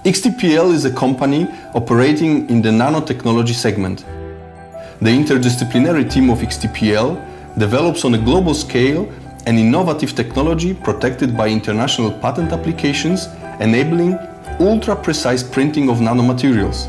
XTPL is a company operating in the nanotechnology segment. The interdisciplinary team of XTPL develops on a global scale an innovative technology protected by international patent applications, enabling ultra-precise printing of nanomaterials.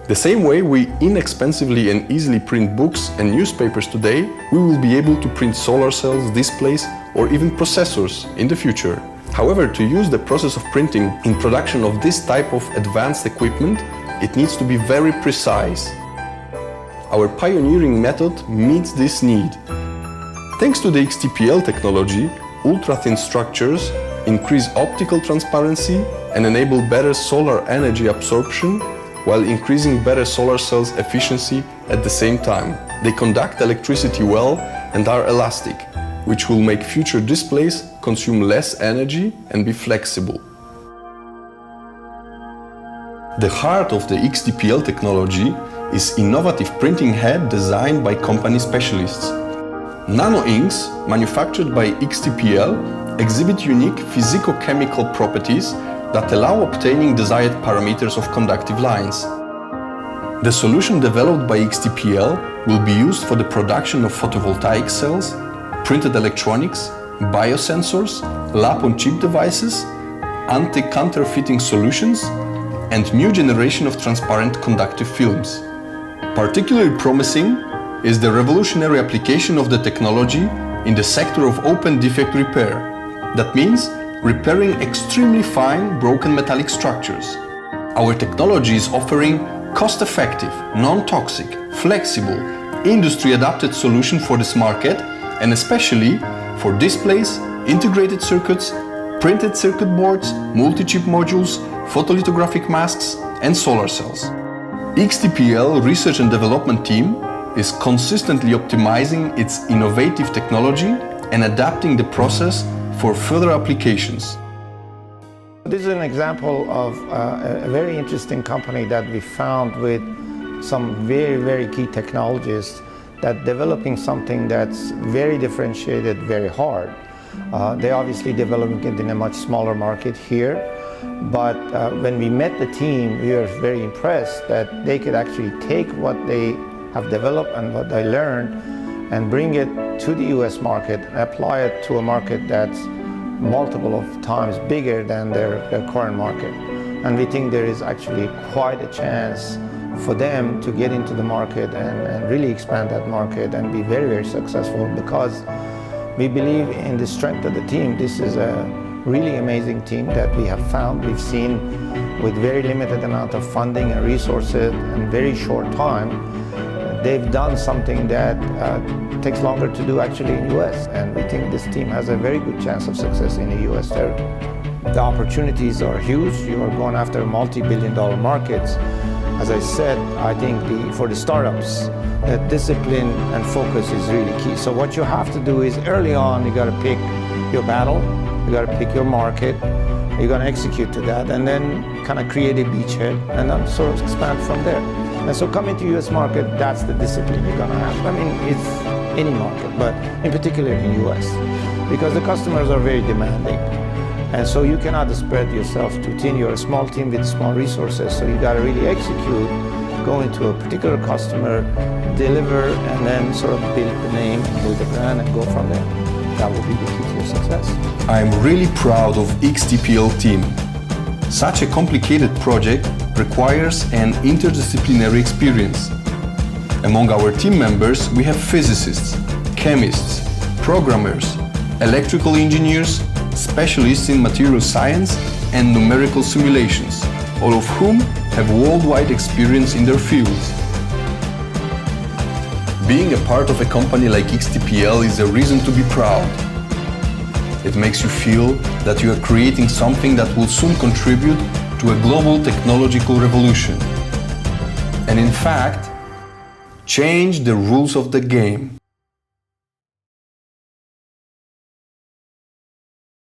The same way we inexpensively and easily print books and newspapers today, we will be able to print solar cells, displays, or even processors in the future. However, to use the process of printing in production of this type of advanced equipment, it needs to be very precise. Our pioneering method meets this need. Thanks to the XTPL technology, ultra-thin structures increase optical transparency and enable better solar energy absorption while increasing better solar cells efficiency at the same time. They conduct electricity well and are elastic, which will make future displays consume less energy and be flexible. The heart of the XTPL technology is innovative printing head designed by company specialists. Nano inks manufactured by XTPL exhibit unique physico-chemical properties that allow obtaining desired parameters of conductive lines. The solution developed by XTPL will be used for the production of photovoltaic cells, printed electronics, biosensors, lab-on-chip devices, anti-counterfeiting solutions, and new generation of transparent conductive films. Particularly promising is the revolutionary application of the technology in the sector of open-defect repair. That means repairing extremely fine broken metallic structures. Our technology is offering cost-effective, non-toxic, flexible, industry-adapted solution for this market, and especially for displays, integrated circuits, printed circuit boards, multi-chip modules, photolithographic masks, and solar cells. XTPL research and development team is consistently optimizing its innovative technology and adapting the process for further applications. This is an example of a very interesting company that we found with some very key technologists that developing something that's very differentiated, very hard. They're obviously developing it in a much smaller market here, but when we met the team, we were very impressed that they could actually take what they have developed and what they learned and bring it to the US market and apply it to a market that's multiple of times bigger than their current market. And we think there is actually quite a chance for them to get into the market and really expand that market and be very successful, because we believe in the strength of the team. This is a really amazing team that we have found. We've seen with very limited amount of funding and resources and very short time, they've done something that takes longer to do actually in US, and we think this team has a very good chance of success in the US territory. The opportunities are huge. You are going after multi-billion-dollar markets. As I said, I think for the startups, discipline and focus is really key. So what you have to do is early on, you got to pick your battle, you got to pick your market, you're going to execute to that, and then kind of create a beachhead and then sort of expand from there. And so coming to US market, that's the discipline you're going to have. I mean, it's any market, but in particular in US, because the customers are very demanding. And so you cannot spread yourself too thin. You're a small team with small resources, so you got to really execute, go into a particular customer, deliver, and then sort of build the name, build the brand, and go from there. That will be the key to your success. I'm really proud of XTPL team. Such a complicated project requires an interdisciplinary experience. Among our team members, we have physicists, chemists, programmers, electrical engineers, specialists in material science and numerical simulations, all of whom have worldwide experience in their fields. Being a part of a company like XTPL is a reason to be proud. It makes you feel that you are creating something that will soon contribute to a global technological revolution. And in fact, change the rules of the game.